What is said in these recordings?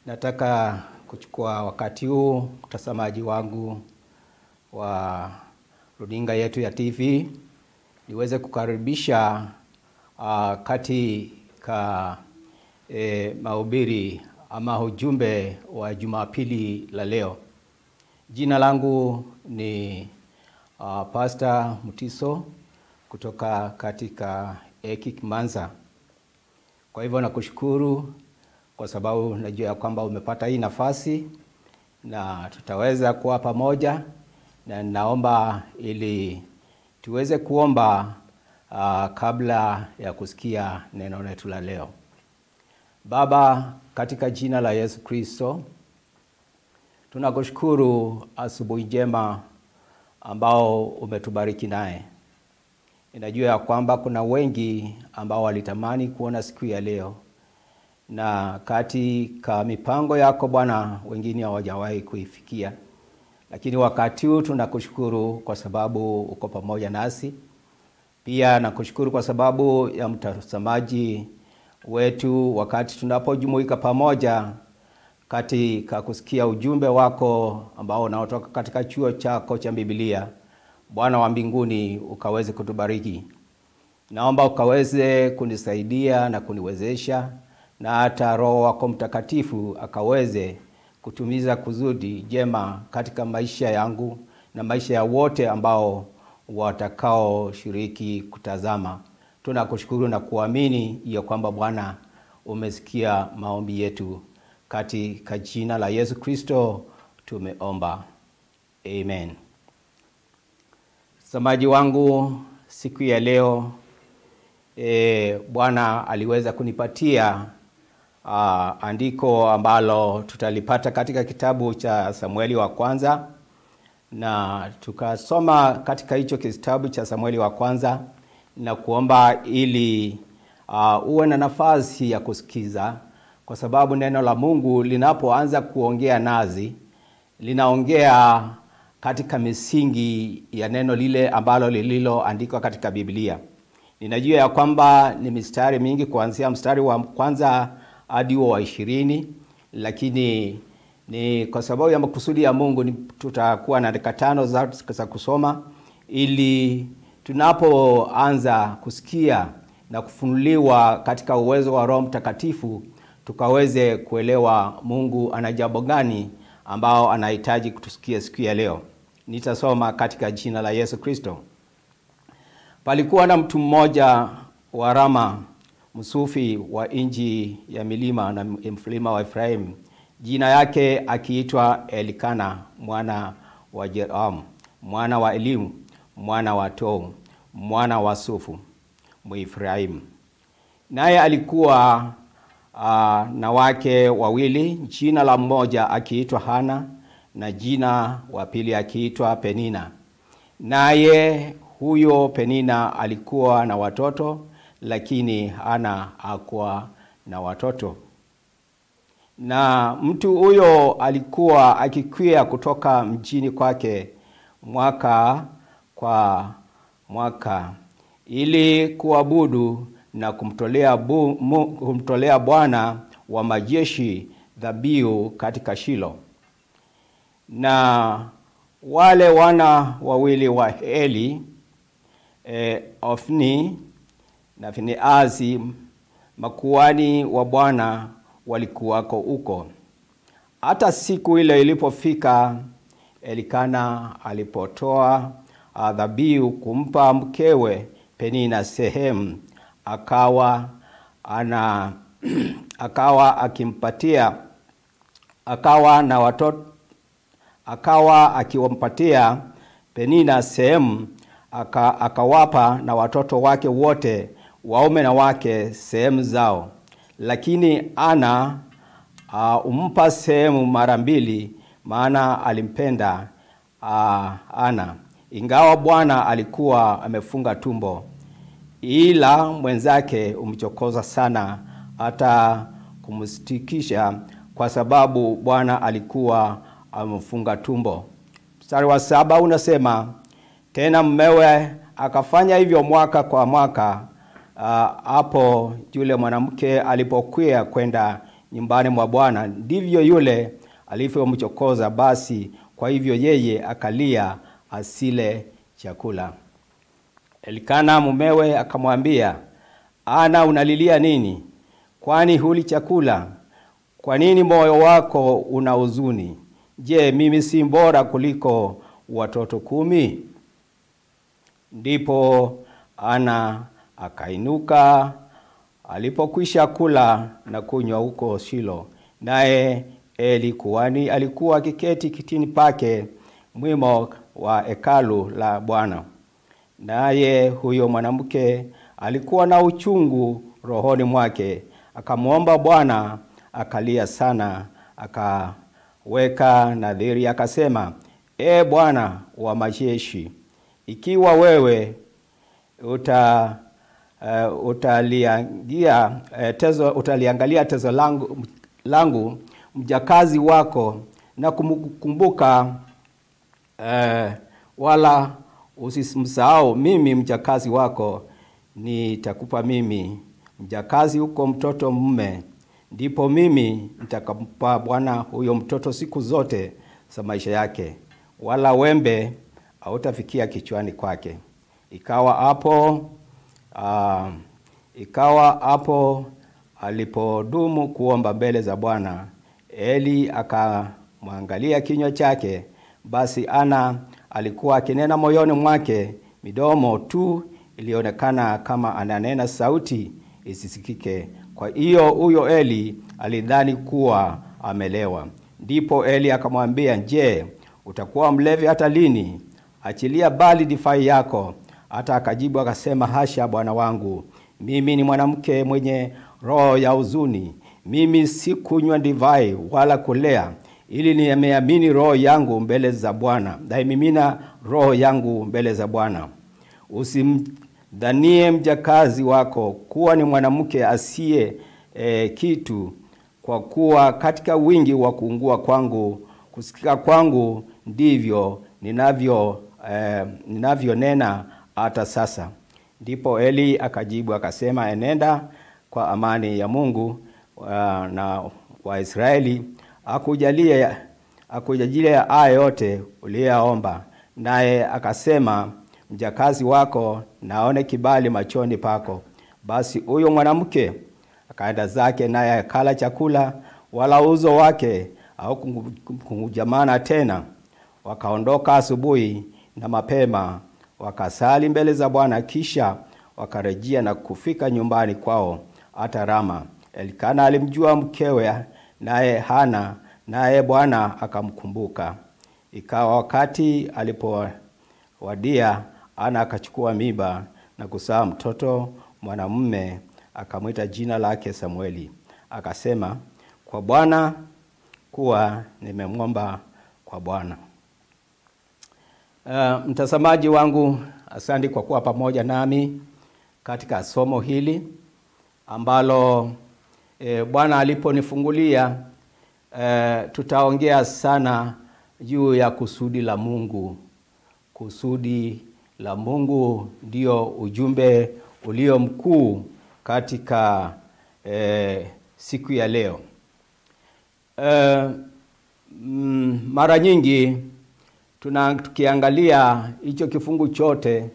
Nataka kuchukua wakati huu mtazamaji wangu wa runinga yetu ya TV niweze kukaribisha katika mahubiri ama ujumbe wa Jumapili la leo. Jina langu ni Pastor Mutiso kutoka katika Ekik Manza. Kwa hivyo nakushukuru kwa sababu najua ya kwamba umepata hii nafasi na tutaweza kuwa pamoja, na naomba ili tuweze kuomba kabla ya kusikia neno letu la leo. Baba, katika jina la Yesu Kristo, tunakushukuru asubuhi njema ambao umetubariki naye. Ninajua ya kwamba kuna wengi ambao walitamani kuona siku ya leo, na katika mipango yako Bwana wengine hawajawahi kuifikia. Lakini wakati huu tunakushukuru kwa sababu uko pamoja nasi. Pia nakushukuru kwa sababu ya mtazamaji wetu wakati tunapojumuika pamoja katika kusikia ujumbe wako ambao unaotoka katika chuo chako cha Biblia. Bwana wa mbinguni, ukaweze kutubariki. Naomba ukaweze kunisaidia na kuniwezesha, na hata Roho wako Mtakatifu akaweze kutumiza kusudi jema katika maisha yangu na maisha ya wote ambao watakao shiriki kutazama. Tunakushukuru na kuamini ya kwamba Bwana umesikia maombi yetu. Katika jina la Yesu Kristo tumeomba. Amen. Mtazamaji wangu, siku ya leo Bwana aliweza kunipatia andiko ambalo tutalipata katika kitabu cha Samueli wa kwanza, na tukasoma katika hicho kitabu cha Samueli wa kwanza, na kuomba ili uwe na nafasi ya kusikiza, kwa sababu neno la Mungu linapoanza kuongea nazi linaongea katika misingi ya neno lile ambalo lililoandikwa katika Biblia. Ninajua ya kwamba ni mistari mingi kuanzia mstari wa kwanza hadi wa 20, lakini ni kwa sababu ya makusudi ya Mungu tutakuwa na dakika 5 za kusoma, ili tunapoanza kusikia na kufunuliwa katika uwezo wa Roho Mtakatifu tukaweze kuelewa Mungu ana jambo gani ambao anahitaji kutusikia siku ya leo. Nitasoma katika jina la Yesu Kristo. Palikuwa na mtu mmoja wa Rama, msufi wa nchi ya milima na mlima wa Efraim, jina yake akiitwa Elikana mwana wa Jeroham, mwana wa Elimu, mwana wa Tou, mwana wa Sufu, Mwefraim. Naye alikuwa na wake wawili, jina la mmoja akiitwa Hana na jina wa pili akiitwa Penina. Naye huyo Penina alikuwa na watoto, lakini Hana hakuwa na watoto. Na mtu huyo alikuwa akikwea kutoka mjini kwake mwaka kwa mwaka ili kuabudu na kumtolea Bwana wa majeshi dhabihu katika Shilo. Na wale wana wawili wa Eli, Ofni na Fineazi, makuhani wa Bwana, walikuwako huko. Hata siku ile ilipofika, Elikana alipotoa dhabihu kumpa mkewe Penina sehemu, akawa akiwampatia Penina sehemu, akawapa na watoto wake wote waume na wake sehemu zao. Lakini Ana umpa sehemu mara mbili, maana alimpenda Ana, ingawa Bwana alikuwa amefunga tumbo. Ila mwenzake umchokoza sana hata kumstikisha, kwa sababu Bwana alikuwa amefunga tumbo. Mstari wa 7 unasema, tena mmewe akafanya hivyo mwaka kwa mwaka, hapo yule mwanamke alipokuwa kwenda nyumbani mwa Bwana, ndivyo yule alivyomchokoza, basi kwa hivyo yeye akalia asile chakula. Elikana mumewe akamwambia, Ana, unalilia nini? Kwani huli chakula? Kwa nini moyo wako una huzuni? Je, mimi si bora kuliko watoto 10? Ndipo Ana akainuka alipokwisha kula na kunywa huko Shilo, naye Eli kuhani alikuwa akiketi kitini pake mwimo wa hekalu la Bwana. Naye huyo mwanamke alikuwa na uchungu rohoni mwake, akamwomba Bwana, akalia sana, akaweka nadhiri, akasema, Bwana wa majeshi, ikiwa wewe utaliangalia tezo langu mjakazi wako na kumkumbuka, wala usimsahau mimi mjakazi wako, nitakupa mimi mjakazi huko mtoto mume, ndipo mimi nitakampa Bwana huyo mtoto siku zote za maisha yake, wala wembe hautafikia kichwani kwake. Ikawa hapo alipodumu kuomba mbele za Bwana, Eli akamwangalia kinywa chake, basi Ana alikuwa akinena moyoni mwake, midomo tu ilionekana kama ananena, sauti isisikike. Kwa hiyo huyo Eli alidhani kuwa amelewa. Ndipo Eli akamwambia, je, utakuwa mlevi hata lini? Achilia bali divai yako. Hata akajibu akasema, hasha bwana wangu, mimi ni mwanamke mwenye roho ya huzuni. Mimi si kunywa divai wala kulea, ili nimeamini roho yangu mbele za Bwana. Naimimina roho yangu mbele za Bwana. Usimdhanie mjakazi wako kuwa ni mwanamke asiye kitu, kwa kuwa katika wingi wa kuungua kwangu, kusikika kwangu, ndivyo ninavyonena hata sasa. Ndipo Eli akajibu akasema, enenda kwa amani ya Mungu na wa Israeli, akujalie haya yote uliyoomba. Naye akasema, mjakazi wako naone kibali machoni pako. Basi huyo mwanamke akaenda zake, naye akala chakula, wala uzo wake au kungujamana tena. Wakaondoka asubuhi na mapema, wakasali mbele za Bwana, kisha wakarejea na kufika nyumbani kwao hata Rama. Elikana alimjua mkewe, naye Hana, naye Bwana akamkumbuka. Ikawa wakati alipowadia, Ana akachukua mimba na kuzaa mtoto mwanamume, akamwita jina lake Samueli. Akasema, kwa Bwana, kuwa nimemwomba kwa Bwana. Mtazamaji wangu, asante kwa kuwa pamoja nami katika somo hili ambalo Bwana aliponifungulia. Tutaongea sana juu ya kusudi la Mungu. Kusudi la Mungu ndio ujumbe ulio mkuu katika siku ya leo. Mara nyingi tukiangalia hicho kifungu chote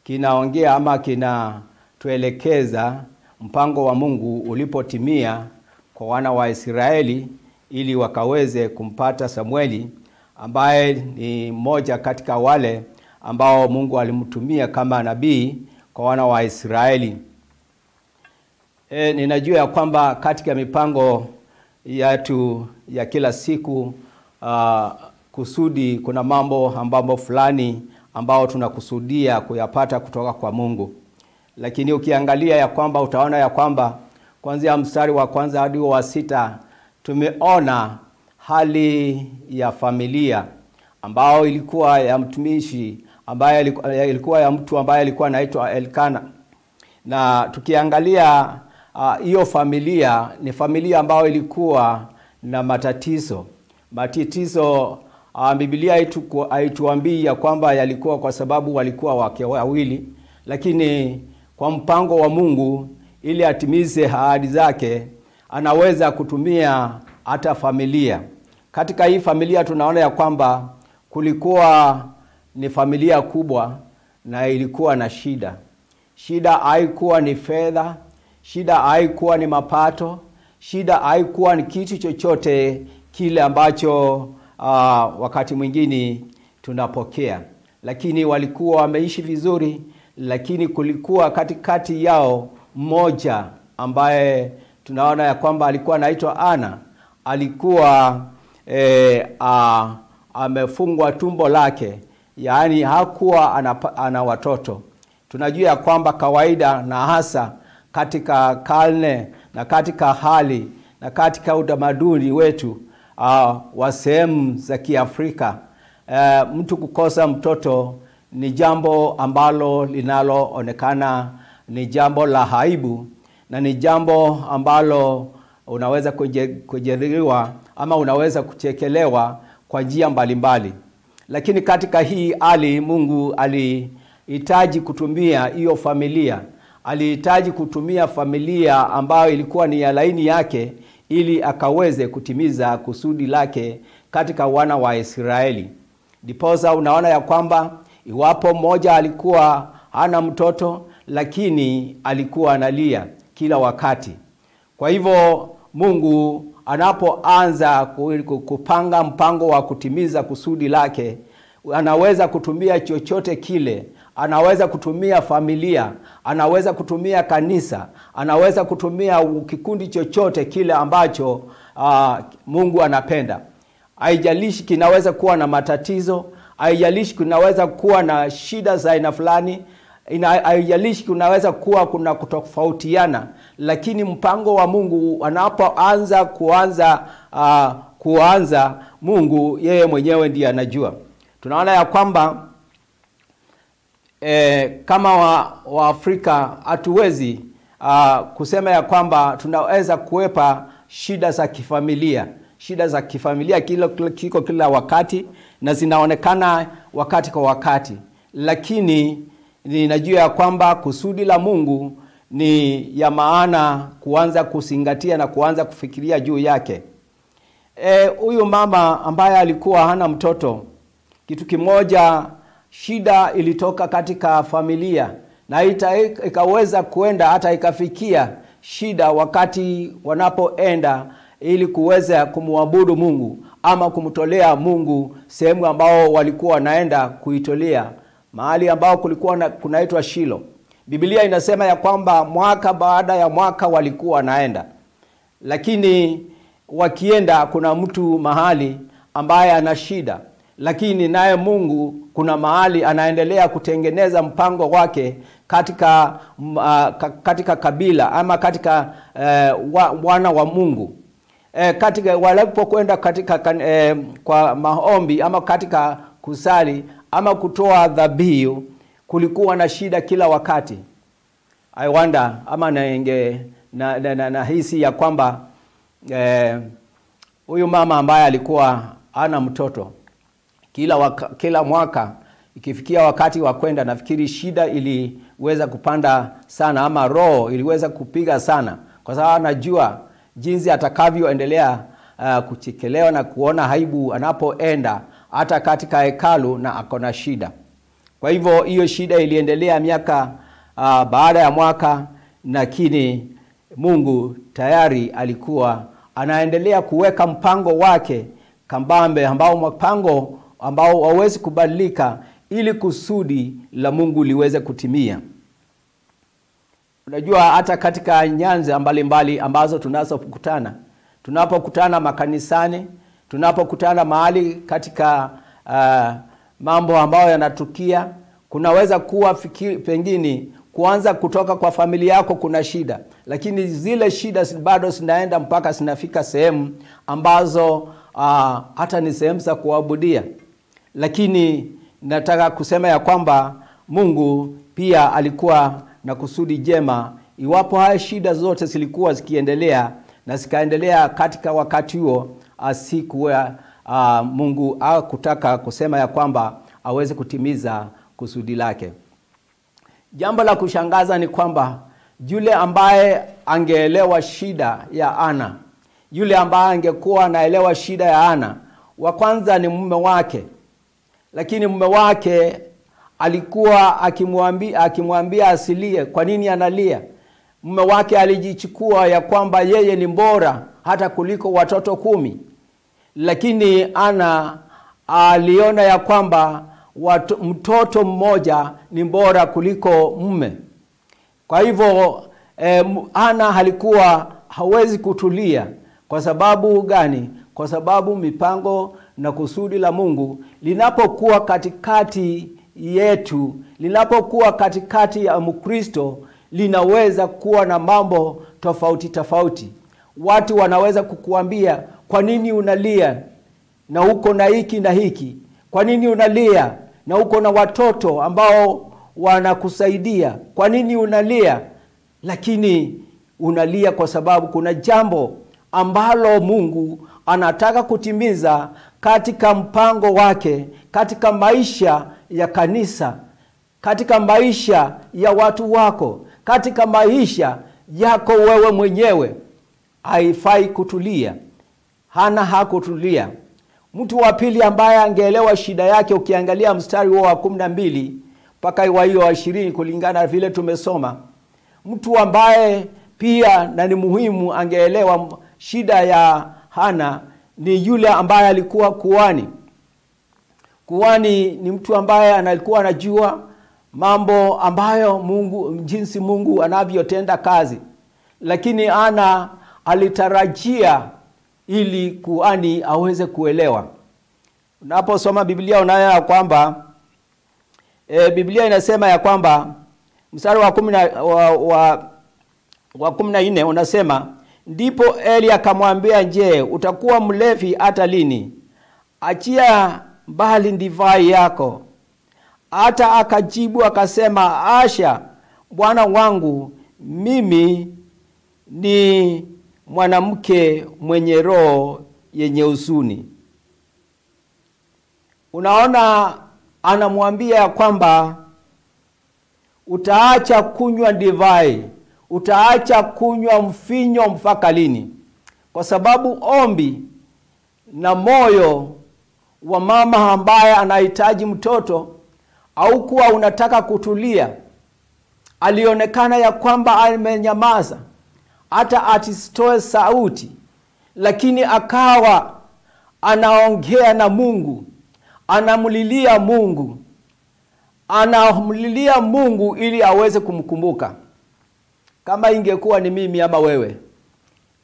kinaongea ama kinatuelekeza mpango wa Mungu ulipotimia kwa wana wa Israeli ili wakaweze kumpata Samueli, ambaye ni mmoja katika wale ambao Mungu alimtumia kama nabii kwa wana wa Israeli. Ninajua ya kwamba katika mipango yetu ya kila siku kusudi, kuna mambo fulani ambao tunakusudia kuyapata kutoka kwa Mungu. Lakini ukiangalia ya kwamba utaona ya kwamba kuanzia mstari wa kwanza hadi wa 6 tumeona hali ya familia ambao ilikuwa ya mtumishi ambaye ilikuwa ya mtu ambaye alikuwa anaitwa Elikana. Na tukiangalia hiyo familia ni familia ambayo ilikuwa na matatizo. Biblia haituambii ya kwamba yalikuwa kwa sababu walikuwa wake wawili, lakini kwa mpango wa Mungu ili atimize ahadi zake anaweza kutumia hata familia. Katika hii familia tunaona ya kwamba kulikuwa ni familia kubwa na ilikuwa na shida. Shida haikuwa ni fedha, shida haikuwa ni mapato, shida haikuwa ni kitu chochote kile ambacho wakati mwingine tunapokea. Lakini walikuwa wameishi vizuri, lakini kulikuwa katikati yao mmoja ambaye tunaona ya kwamba alikuwa anaitwa Ana. Alikuwa amefungwa tumbo lake, yaani hakuwa ana watoto. Tunajua ya kwamba kawaida na hasa katika karne na katika hali na katika utamaduni wetu wa sehemu za Kiafrika, mtu kukosa mtoto ni jambo ambalo linaloonekana ni jambo la aibu, na ni jambo ambalo unaweza kujadiliwa ama unaweza kuchekelewa kwa njia mbalimbali. Lakini katika hii hali Mungu alihitaji kutumia hiyo familia. Alihitaji kutumia familia ambayo ilikuwa ni ya laini yake ili akaweze kutimiza kusudi lake katika wana wa Israeli. Ndiposa unaona ya kwamba iwapo mmoja alikuwa hana mtoto, lakini alikuwa analia kila wakati. Kwa hivyo Mungu anapoanza kupanga mpango wa kutimiza kusudi lake, anaweza kutumia chochote kile. Anaweza kutumia familia, anaweza kutumia kanisa, anaweza kutumia kikundi chochote kile ambacho Mungu anapenda. Haijalishi kinaweza kuwa na matatizo, haijalishi kinaweza kuwa na shida za aina fulani, haijalishi kunaweza kuwa kuna kutofautiana, lakini mpango wa Mungu anapoanza kuanza Mungu yeye mwenyewe ndiye anajua. Tunaona ya kwamba kama wa Afrika hatuwezi kusema ya kwamba tunaweza kuepa shida za kifamilia. Shida za kifamilia kila wakati na zinaonekana wakati kwa wakati. Lakini ninajua ya kwamba kusudi la Mungu ni ya maana kuanza kuzingatia na kuanza kufikiria juu yake. Huyu mama ambaye alikuwa hana mtoto, kitu kimoja, shida ilitoka katika familia na ikaweza kuenda hata ikafikia shida wakati wanapoenda ili kuweza kumwabudu Mungu ama kumtolea Mungu sehemu ambao walikuwa wanaenda kuitolea, mahali ambao kulikuwa kunaitwa Shilo. Biblia inasema ya kwamba mwaka baada ya mwaka walikuwa wanaenda, lakini wakienda kuna mtu mahali ambaye ana shida, lakini naye Mungu kuna mahali anaendelea kutengeneza mpango wake katika kabila ama katika wana wa Mungu. Katika walipokwenda katika kwa maombi ama katika kusali ama kutoa dhabihu, kulikuwa na shida kila wakati. I wonder ama na hisi ya kwamba huyu mama ambaye alikuwa hana mtoto, kila mwaka ikifikia wakati wa kwenda, nafikiri shida iliweza kupanda sana ama roho iliweza kupiga sana, kwa sababu anajua jinsi atakavyoendelea kuchekelewa na kuona aibu anapoenda hata katika hekalu na akona shida. Kwa hivyo hiyo shida iliendelea miaka baada ya mwaka, lakini Mungu tayari alikuwa anaendelea kuweka mpango wake kambambe, mpango ambao hauwezi kubadilika, ili kusudi la Mungu liweze kutimia. Unajua hata katika nyanja mbalimbali ambazo tunapokutana makanisani, tunapokutana mahali katika mambo ambayo yanatukia, kunaweza kuwa pengine kuanza kutoka kwa familia yako kuna shida, lakini zile shida bado zinaenda mpaka zinafika sehemu ambazo hata ni sehemu za kuabudia. Lakini nataka kusema ya kwamba Mungu pia alikuwa na kusudi jema. Iwapo haya shida zote zilikuwa zikiendelea na zikaendelea katika wakati huo, asikuwa Mungu kutaka kusema ya kwamba aweze kutimiza kusudi lake. Jambo la kushangaza ni kwamba yule ambaye angeelewa shida ya Ana, yule ambaye angekuwa anaelewa shida ya Ana, wa kwanza ni mume wake. Lakini mume wake alikuwa akimwambia asilie. Kwa nini analia? Mume wake alijichukua ya kwamba yeye ni bora hata kuliko watoto 10. Lakini Ana aliona ya kwamba mtoto mmoja ni bora kuliko mume. Kwa hivyo Ana halikuwa hawezi kutulia. Kwa sababu gani? Kwa sababu mipango na kusudi la Mungu linapokuwa katikati yetu, linapokuwa katikati ya Mkristo, linaweza kuwa na mambo tofauti tofauti. Watu wanaweza kukuambia, kwa nini unalia na uko na hiki na hiki? Kwa nini unalia na uko na watoto ambao wanakusaidia? Kwa nini unalia? Lakini unalia kwa sababu kuna jambo ambalo Mungu anataka kutimiza katika mpango wake, katika maisha ya kanisa, katika maisha ya watu wako, katika maisha yako wewe mwenyewe. Haifai kutulia. Hana hakutulia. Mtu wa pili ambaye angeelewa shida yake, ukiangalia mstari wa 12 mpaka wa 20 kulingana vile tumesoma, mtu ambaye pia na ni muhimu angeelewa shida ya Hana ni yule ambaye alikuwa kuhani. Kuhani ni mtu ambaye alikuwa anajua mambo ambayo jinsi Mungu anavyotenda kazi. Lakini Ana alitarajia ili kuhani aweze kuelewa. Unaposoma Biblia unaona kwamba Biblia inasema ya kwamba mstari wa 14 unasema, ndipo Eli akamwambia, je, utakuwa mlevi hata lini? Achia mbali divai yako. Hata akajibu akasema, asha, bwana wangu, mimi ni mwanamke mwenye roho yenye huzuni. Unaona, anamwambia kwamba utaacha kunywa divai, utaacha kunywa mvinyo mpaka lini? Kwa sababu ombi na moyo wa mama ambaye anahitaji mtoto au kuwa unataka kutulia, alionekana ya kwamba amenyamaza hata asitoe sauti, lakini akawa anaongea na Mungu, anamlilia Mungu, anamlilia Mungu ili aweze kumkumbuka. Kama ingekuwa ni mimi ama wewe,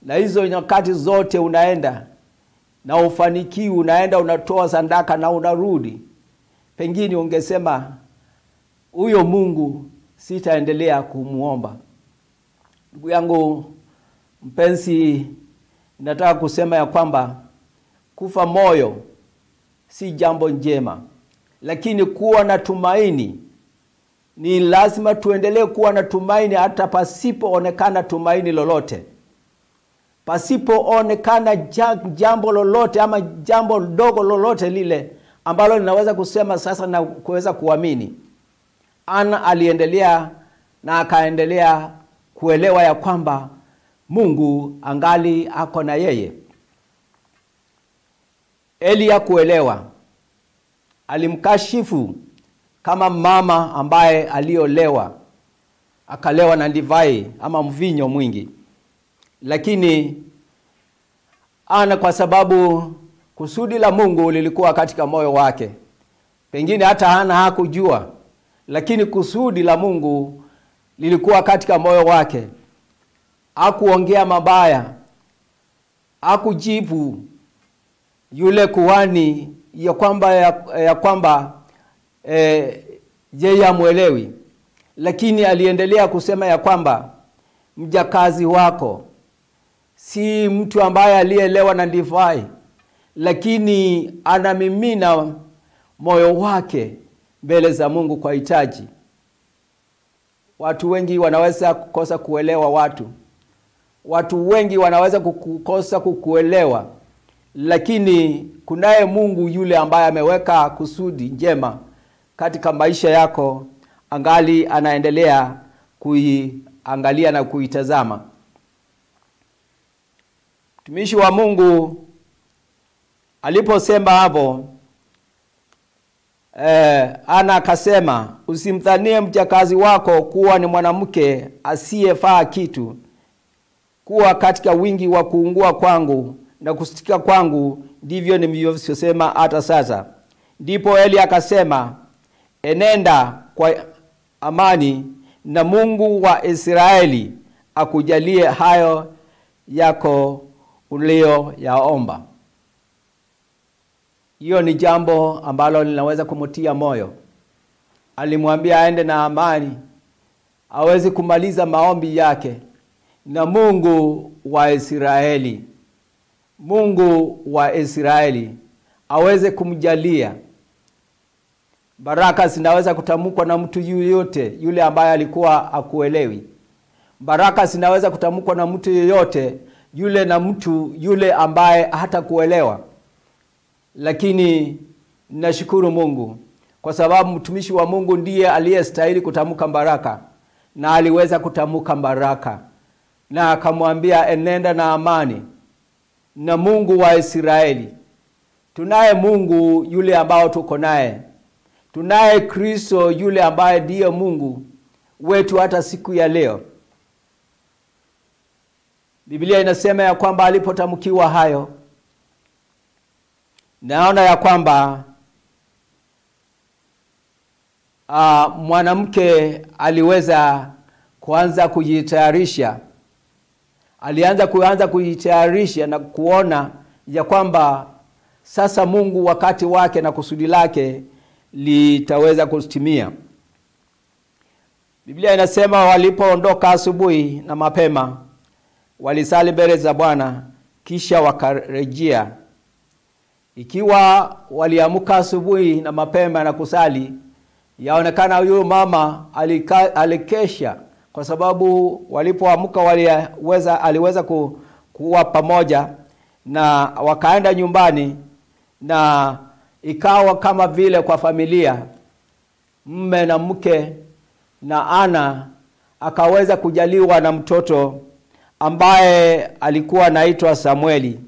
na hizo nyakati zote unaenda na ufanikiwi, unaenda unatoa sadaka na unarudi, pengine ungesema, huyo Mungu sitaendelea kumuomba. Ndugu yangu mpenzi, nataka kusema ya kwamba kufa moyo si jambo njema, lakini kuwa na tumaini ni lazima. Tuendelee kuwa na tumaini hata pasipoonekana tumaini lolote, pasipoonekana jambo lolote ama jambo dogo lolote lile ambalo linaweza kusema sasa na kuweza kuamini. Ana aliendelea na akaendelea kuelewa ya kwamba Mungu angali ako na yeye. Eli hakuelewa. Alimkashifu kama mama ambaye aliolewa, akalewa na divai ama mvinyo mwingi. Lakini Ana, kwa sababu kusudi la Mungu lilikuwa katika moyo wake, pengine hata Ana hakujua, lakini kusudi la Mungu lilikuwa katika moyo wake. Hakuongea mabaya, hakujibu yule kuhani ya kwamba yeye amuelewi, lakini aliendelea kusema ya kwamba mjakazi wako si mtu ambaye alielewa na divai, lakini anamimina moyo wake mbele za Mungu kwa hitaji. Watu wengi wanaweza kukosa kuelewa watu wengi wanaweza kukosa kukuelewa, lakini kunaye Mungu yule ambaye ameweka kusudi njema katika maisha yako, angali anaendelea kuiangalia na kuitazama. Mtumishi wa Mungu aliposema hapo, Ana akasema, usimdhanie mjakazi wako kuwa ni mwanamke asiyefaa kitu, kuwa katika wingi wa kuungua kwangu na kusitika kwangu ndivyo nilivyosema hata sasa. Ndipo Eli akasema, enenda kwa amani, na Mungu wa Israeli akujalie hayo yako uliyoyaomba. Hiyo ni jambo ambalo linaweza kumtia moyo. Alimwambia aende na amani, aweze kumaliza maombi yake, na Mungu wa Israeli, Mungu wa Israeli aweze kumjalia. Baraka zinaweza kutamkwa na mtu yoyote yule ambaye alikuwa akuelewi. Baraka zinaweza kutamkwa na mtu yoyote yule ambaye hata kuelewa. Lakini nashukuru Mungu kwa sababu mtumishi wa Mungu ndiye aliyestahili kutamka baraka, na aliweza kutamka baraka, na akamwambia enenda na amani na Mungu wa Israeli. Tunaye Mungu yule ambao tuko naye. Tunaye Kristo yule ambaye ndiye Mungu wetu hata siku ya leo. Biblia inasema ya kwamba alipotamkiwa hayo, naona ya kwamba mwanamke aliweza kuanza kujitayarisha. Alianza kujitayarisha na kuona ya kwamba sasa Mungu wakati wake na kusudi lake litaweza kutimia. Biblia inasema walipoondoka asubuhi na mapema, walisali mbele za Bwana, kisha wakarejea. Ikiwa waliamka asubuhi na mapema na kusali, yaonekana huyo mama alikesha, kwa sababu walipoamka aliweza kuwa pamoja na wakaenda nyumbani, na ikawa kama vile kwa familia, mume na mke, na Ana akaweza kujaliwa na mtoto ambaye alikuwa anaitwa Samueli.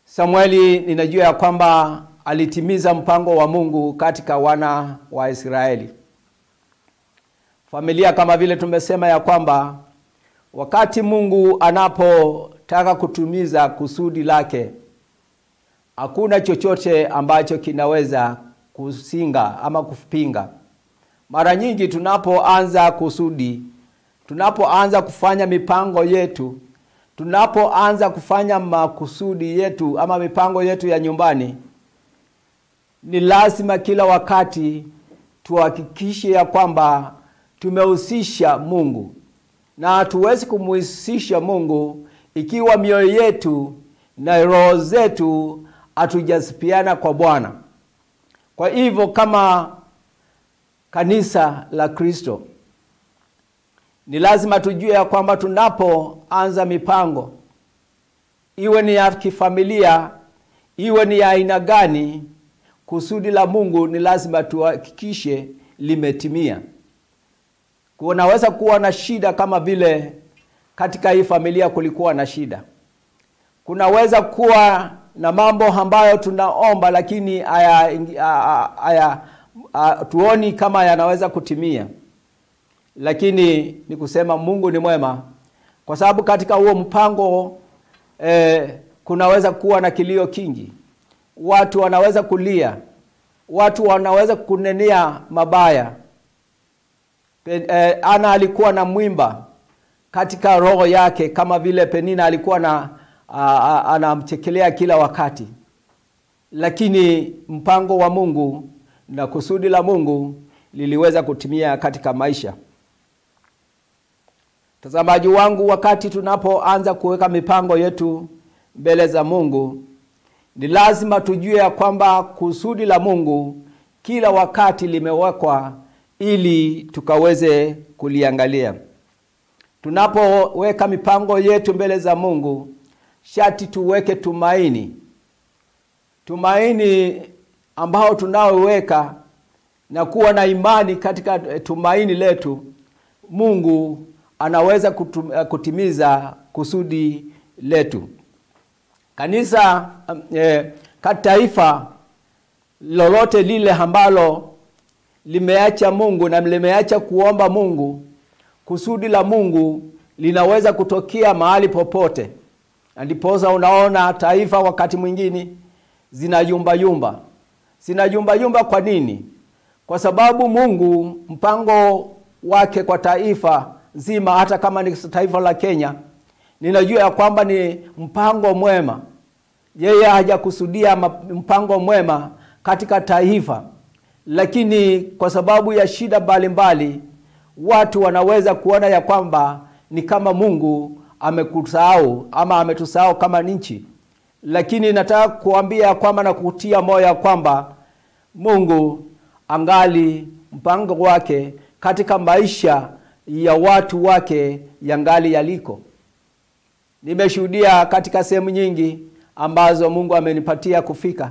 Samueli ninajua ya kwamba alitimiza mpango wa Mungu katika wana wa Israeli. Familia, kama vile tumesema ya kwamba wakati Mungu anapotaka kutumiza kusudi lake, hakuna chochote ambacho kinaweza kusinga ama kupinga. Mara nyingi tunapoanza kusudi, tunapoanza kufanya mipango yetu, tunapoanza kufanya makusudi yetu ama mipango yetu ya nyumbani, ni lazima kila wakati tuhakikishe ya kwamba tumehusisha Mungu. Na hatuwezi kumhusisha Mungu ikiwa mioyo yetu na roho zetu hatujasipiana kwa Bwana. Kwa hivyo kama kanisa la Kristo, ni lazima tujue ya kwamba tunapoanza mipango, iwe ni ya kifamilia, iwe ni ya aina gani, kusudi la Mungu ni lazima tuhakikishe limetimia. Kunaweza kuwa na shida, kama vile katika hii familia kulikuwa na shida. Kunaweza kuwa na mambo ambayo tunaomba lakini tuoni kama yanaweza kutimia. Lakini ni kusema Mungu ni mwema, kwa sababu katika huo mpango kunaweza kuwa na kilio kingi. Watu wanaweza kulia, watu wanaweza kunenea mabaya. Ana alikuwa na mwimba katika roho yake, kama vile Penina alikuwa anamchekelea kila wakati. Lakini mpango wa Mungu na kusudi la Mungu liliweza kutimia katika maisha. Tazamaji wangu, wakati tunapoanza kuweka mipango yetu mbele za Mungu, ni lazima tujue ya kwamba kusudi la Mungu kila wakati limewekwa ili tukaweze kuliangalia. Tunapoweka mipango yetu mbele za Mungu, shati tuweke tumaini. Tumaini ambao tunaoweka na kuwa na imani katika tumaini letu, Mungu anaweza kutimiza kusudi letu. Kanisa taifa lolote lile ambalo limeacha Mungu na limeacha kuomba Mungu, kusudi la Mungu linaweza kutokea mahali popote. Ndiposa unaona taifa wakati mwingine zinayumba. Zinayumba kwa nini? Kwa sababu Mungu mpango wake kwa taifa zima, hata kama ni taifa la Kenya, ninajua ya kwamba ni mpango mwema. Yeye hajakusudia mpango mwema katika taifa, lakini kwa sababu ya shida mbalimbali watu wanaweza kuona ya kwamba ni kama Mungu amekusahau ama ametusahau kama nchi. Lakini nataka kuambia kwamba na kutia moyo ya kwamba Mungu angali mpango wake katika maisha ya watu wake yangali yaliko. Nimeshuhudia katika sehemu nyingi ambazo Mungu amenipatia kufika.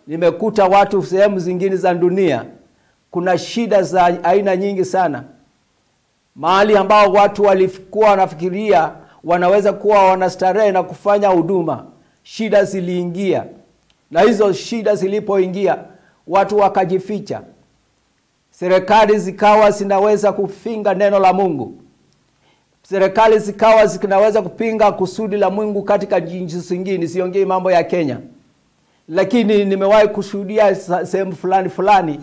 Nimekuta watu sehemu zingine za dunia kuna shida za aina nyingi sana. Mahali ambao watu walikuwa wanafikiria wanaweza kuwa wanastarehe na kufanya huduma, shida ziliingia. Na hizo shida zilipoingia, watu wakajificha. Serikali zikawa zinaweza kupinga neno la Mungu. Serikali zikawa zinaweza kupinga kusudi la Mungu katika nchi zingine, siongei mambo ya Kenya. Lakini nimewahi kushuhudia sehemu fulani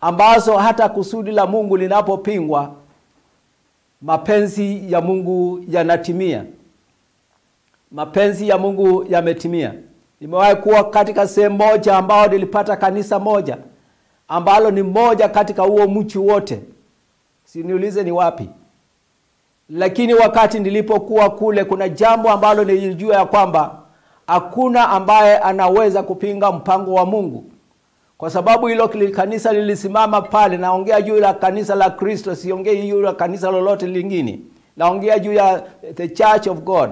ambazo hata kusudi la Mungu linapopingwa, mapenzi ya Mungu yanatimia. Mapenzi ya Mungu yametimia. Nimewahi kuwa katika sehemu moja ambao nilipata kanisa moja ambalo ni moja katika huo mji wote. Siniulize ni wapi. Lakini wakati nilipokuwa kule, kuna jambo ambalo nilijua ya kwamba hakuna ambaye anaweza kupinga mpango wa Mungu. Kwa sababu hilo kanisa lilisimama pale. Naongea juu la kanisa la Kristo, siongei juu la kanisa lolote lingine. Naongea juu ya the Church of God.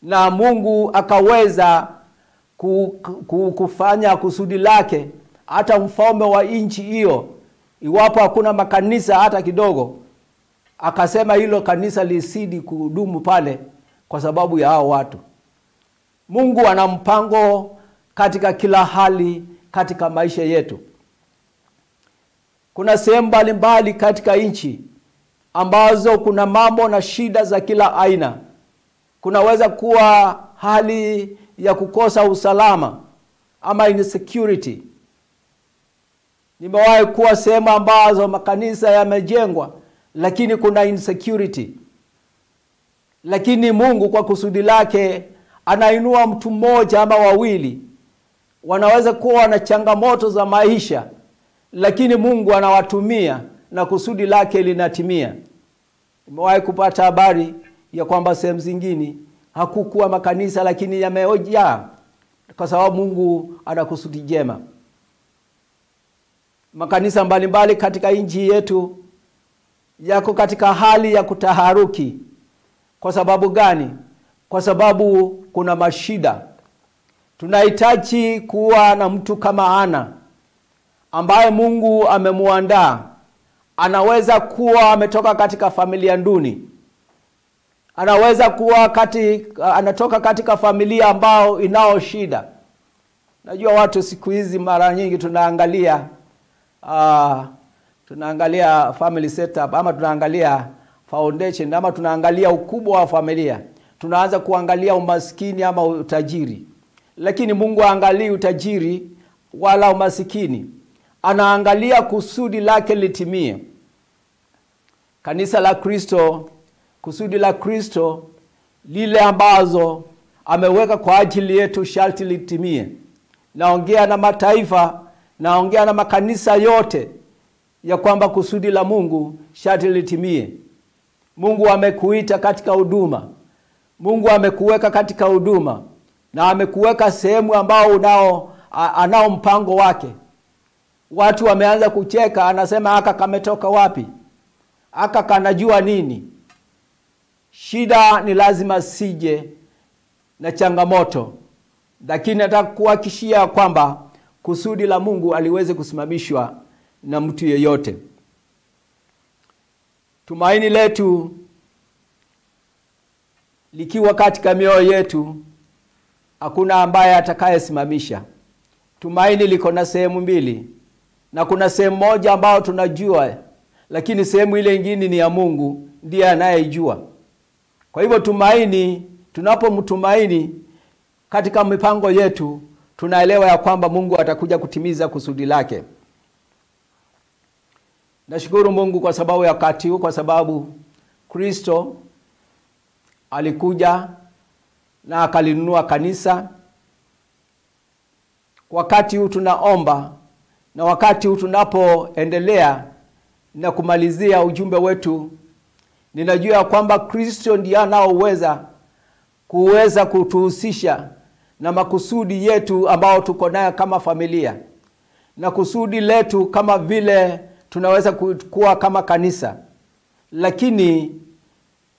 Na Mungu akaweza kufanya kusudi lake. Hata mfalme wa nchi hiyo, iwapo hakuna makanisa hata kidogo, akasema hilo kanisa lisidi kudumu pale kwa sababu ya hao watu. Mungu ana mpango katika kila hali katika maisha yetu. Kuna sehemu mbalimbali katika nchi ambazo kuna mambo na shida za kila aina. Kunaweza kuwa hali ya kukosa usalama ama insecurity. Nimewahi kuwa sehemu ambazo makanisa yamejengwa lakini kuna insecurity. Lakini Mungu kwa kusudi lake anainua mtu mmoja ama wawili. Wanaweza kuwa na changamoto za maisha, lakini Mungu anawatumia na kusudi lake linatimia. Nimewahi kupata habari ya kwamba sehemu zingine hakukuwa makanisa lakini yamejaa kwa sababu Mungu ana kusudi jema. Makanisa mbalimbali katika nchi yetu yako katika hali ya kutaharuki. Kwa sababu gani? Kwa sababu kuna mashida. Tunahitaji kuwa na mtu kama Ana ambaye Mungu amemuandaa. Anaweza kuwa ametoka katika familia duni. Anaweza kuwa anatoka katika familia ambao inao shida. Najua watu siku hizi mara nyingi tunaangalia family setup ama tunaangalia foundation ama tunaangalia ukubwa wa familia. Tunaanza kuangalia umaskini ama utajiri. Lakini Mungu haangalii utajiri wala umasikini. Anaangalia kusudi lake litimie. Kanisa la Kristo, kusudi la Kristo lile ambazo ameweka kwa ajili yetu sharti litimie. Naongea na mataifa, naongea na makanisa yote ya kwamba kusudi la Mungu sharti litimie. Mungu amekuita katika huduma. Mungu amekuweka katika huduma na amekuweka sehemu ambao anao mpango wake. Watu wameanza kucheka, anasema haka kametoka wapi? Haka kanajua nini? Shida ni lazima sije na changamoto. Lakini nataka kuhakikishia kwamba kusudi la Mungu aliweze kusimamishwa na mtu yeyote. Tumaini letu likiwa katika mioyo yetu, hakuna ambaye atakayesimamisha. Tumaini liko na sehemu mbili, na kuna sehemu moja ambayo tunajua, lakini sehemu ile nyingine ni ya Mungu, ndiye anayejua. Kwa hivyo tumaini, tunapomtumaini katika mipango yetu, tunaelewa ya kwamba Mungu atakuja kutimiza kusudi lake. Nashukuru Mungu kwa sababu ya wakati huu, kwa sababu Kristo alikuja na akalinunua kanisa. Wakati huu tunaomba, na wakati huu tunapoendelea na kumalizia ujumbe wetu, ninajua kwamba Kristo ndiye anaoweza kutuhusisha na makusudi yetu ambao tuko nayo kama familia, na kusudi letu kama vile tunaweza kuwa kama kanisa. Lakini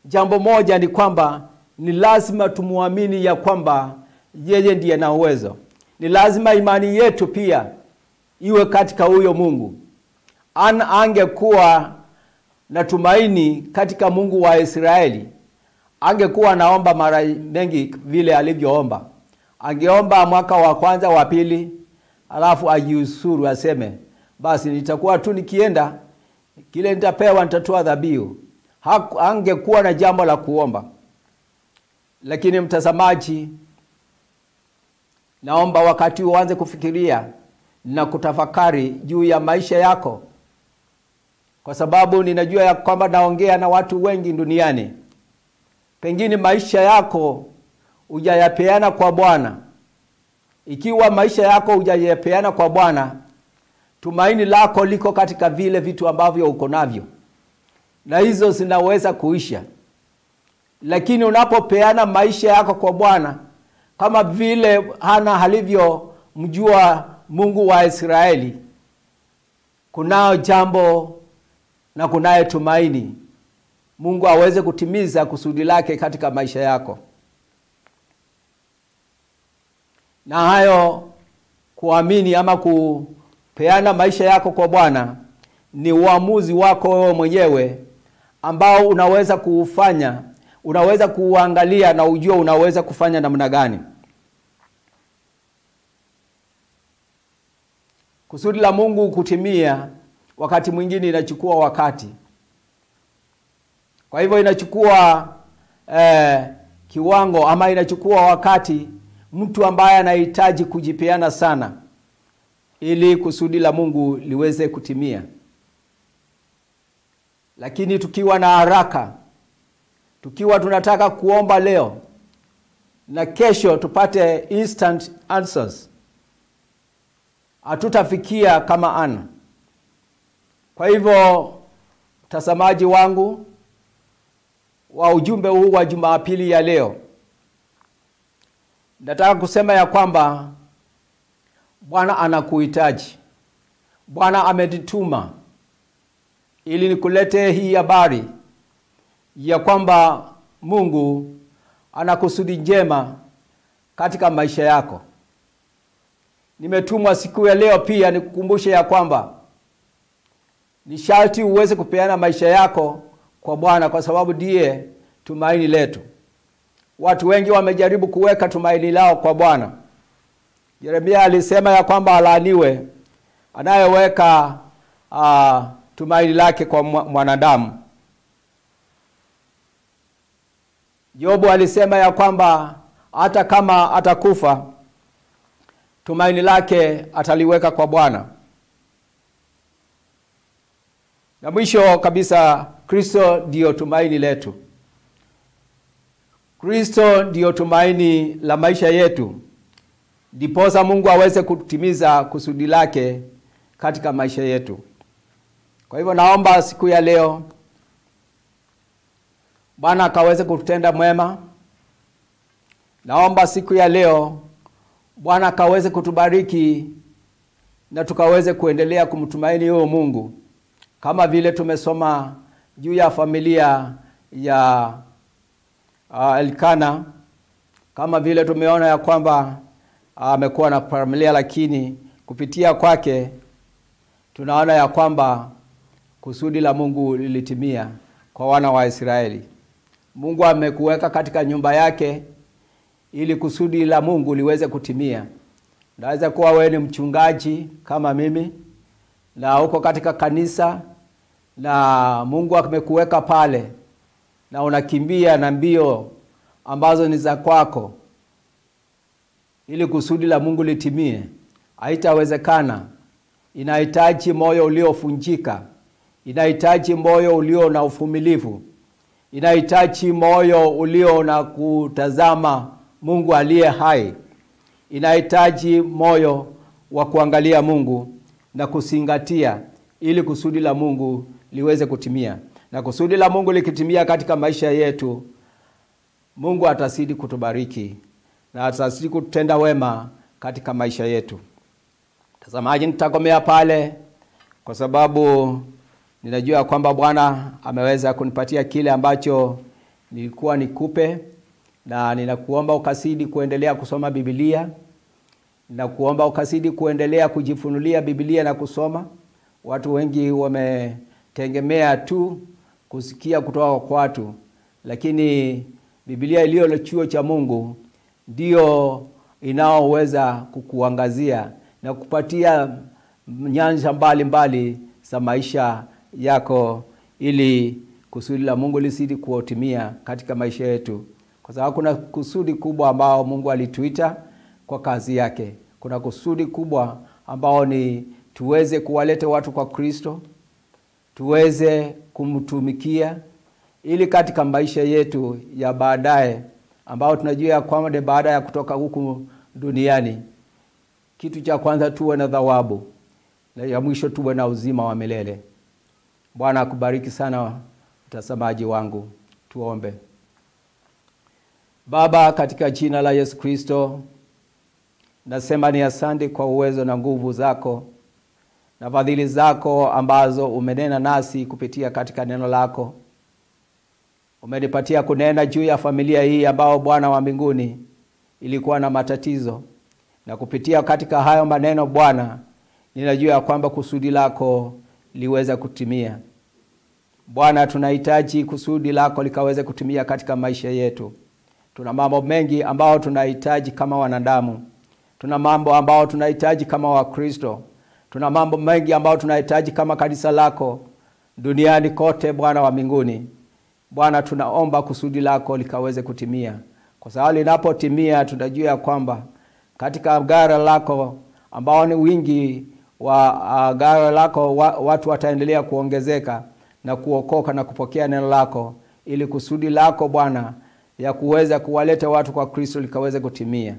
jambo moja ni kwamba ni lazima tumuamini ya kwamba yeye ndiye ana uwezo. Ni lazima imani yetu pia iwe katika huyo Mungu. Angekuwa na tumaini katika Mungu wa Israeli, angekuwa naomba mara mengi vile alivyoomba. Angeomba mwaka wa kwanza, wa pili, alafu ajiusuru aseme, basi nitakuwa tu nikienda, kile nitapewa nitatoa dhabihu. Angekuwa na jambo la kuomba. Lakini mtazamaji, naomba wakati uanze kufikiria na kutafakari juu ya maisha yako, kwa sababu ninajua ya kwamba naongea na watu wengi duniani. Pengine maisha yako hujayapeana kwa Bwana. Ikiwa maisha yako hujayapeana kwa Bwana, tumaini lako liko katika vile vitu ambavyo uko navyo, na hizo zinaweza kuisha. Lakini unapopeana maisha yako kwa Bwana, kama vile Hana alivyomjua Mungu wa Israeli, kunao jambo na kunaye tumaini Mungu aweze kutimiza kusudi lake katika maisha yako. Na hayo kuamini ama kupeana maisha yako kwa Bwana ni uamuzi wako wewe mwenyewe ambao unaweza kuufanya, unaweza kuangalia na ujue unaweza kufanya namna gani. Kusudi la Mungu kutimia wakati mwingine inachukua wakati. Kwa hivyo inachukua kiwango ama inachukua wakati mtu ambaye anahitaji kujipeana sana ili kusudi la Mungu liweze kutimia. Lakini tukiwa na haraka, tukiwa tunataka kuomba leo na kesho tupate instant answers, hatutafikia kama Ana. Kwa hivyo mtazamaji wangu wa ujumbe huu wa Jumapili ya leo, nataka kusema ya kwamba Bwana anakuhitaji. Bwana amenituma ili nikulete hii habari ya kwamba Mungu ana kusudi njema katika maisha yako. Nimetumwa siku ya leo pia nikukumbushe ya kwamba ni sharti uweze kupeana maisha yako kwa Bwana, kwa sababu ndiye tumaini letu. Watu wengi wamejaribu kuweka tumaini lao kwa Bwana. Yeremia alisema ya kwamba alaaniwe anayeweka tumaini lake kwa mwanadamu. Yobu alisema ya kwamba hata kama atakufa, tumaini lake ataliweka kwa Bwana. Na mwisho kabisa, Kristo ndio tumaini letu. Kristo ndio tumaini la maisha yetu. Ndiposa Mungu aweze kutimiza kusudi lake katika maisha yetu. Kwa hivyo naomba siku ya leo Bwana akaweze kutenda mwema. Naomba siku ya leo Bwana akaweze kutubariki na tukaweze kuendelea kumtumaini huyo Mungu. Kama vile tumesoma juu ya familia ya Elkana, kama vile tumeona ya kwamba amekuwa na familia, lakini kupitia kwake tunaona ya kwamba kusudi la Mungu lilitimia kwa wana wa Israeli. Mungu amekuweka katika nyumba yake ili kusudi la Mungu liweze kutimia. Naweza kuwa wewe ni mchungaji kama mimi, na uko katika kanisa na Mungu amekuweka pale, na unakimbia na mbio ambazo ni za kwako ili kusudi la Mungu litimie. Haitawezekana. Inahitaji moyo uliofunjika, inahitaji moyo ulio na uvumilivu, inahitaji moyo ulio na kutazama Mungu aliye hai, inahitaji moyo wa kuangalia Mungu na kuzingatia ili kusudi la Mungu liweze kutimia. Na kusudi la Mungu likitimia katika maisha yetu, Mungu atazidi kutubariki na atazidi kutenda wema katika maisha yetu. Tazamaji, nitakomea pale kwa sababu ninajua kwamba Bwana ameweza kunipatia kile ambacho nilikuwa nikupe, na ninakuomba ukazidi kuendelea kusoma Biblia, na kuomba ukazidi kuendelea kujifunulia Biblia na kusoma. Watu wengi wametegemea tu kusikia kutoka kwa watu, lakini Biblia iliyo chuo cha Mungu ndio inaoweza kukuangazia na kupatia nyanja mbalimbali za maisha yako, ili kusudi la Mungu lisidi kuotimia katika maisha yetu. Kwa sababu kuna kusudi kubwa ambao Mungu alituita kwa kazi yake. Kuna kusudi kubwa ambao ni tuweze kuwaleta watu kwa Kristo, tuweze kumtumikia, ili katika maisha yetu ya baadaye ambao tunajua kwamba baada ya kutoka huku duniani, kitu cha kwanza tuwe na thawabu, na ya mwisho tuwe na uzima wa milele. Bwana akubariki sana mtazamaji wangu. Tuombe. Baba, katika jina la Yesu Kristo, nasema ni asante kwa uwezo na nguvu zako na fadhili zako ambazo umenena nasi kupitia katika neno lako. Umenipatia kunena juu ya familia hii ambao Bwana wa mbinguni ilikuwa na matatizo, na kupitia katika hayo maneno Bwana, ninajua kwamba kusudi lako liweza kutimia. Bwana, tunahitaji kusudi lako likaweze kutimia katika maisha yetu. Tuna mambo mengi ambao tunahitaji kama wanadamu. Tuna mambo ambao tunahitaji kama Wakristo. Tuna mambo mengi ambao tunahitaji kama kanisa lako duniani kote, Bwana wa mbinguni. Bwana, tunaomba kusudi lako likaweze kutimia. Kwa sababu linapotimia tunajua kwamba katika gara lako ambao ni wingi wa gara lako, watu wataendelea kuongezeka na kuokoka na kupokea neno lako, ili kusudi lako Bwana ya kuweza kuwaleta watu kwa Kristo likaweze kutimia.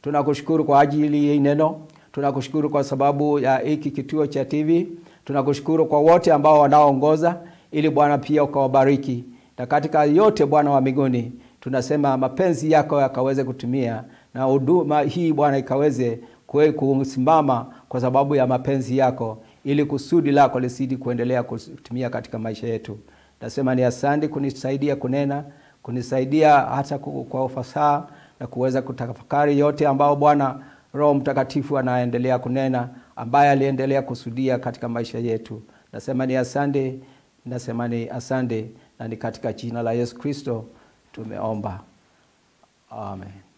Tunakushukuru kwa ajili ya neno. Tunakushukuru kwa sababu ya hiki kituo cha TV. Tunakushukuru kwa wote ambao wanaoongoza, ili Bwana pia ukawabariki. Na katika yote Bwana wa mbinguni, tunasema mapenzi yako yakaweze kutimia, na huduma hii Bwana ikaweze kusimama kwa sababu ya mapenzi yako, ili kusudi lako lisidi kuendelea kutimia katika maisha yetu. Nasema ni asante kunisaidia kunena, kunisaidia hata kwa ufasaha na kuweza kutafakari yote ambao Bwana Roho Mtakatifu anaendelea kunena, ambaye aliendelea kusudia katika maisha yetu. Nasema ni asante, nasema ni asante, na ni katika jina la Yesu Kristo tumeomba. Amen.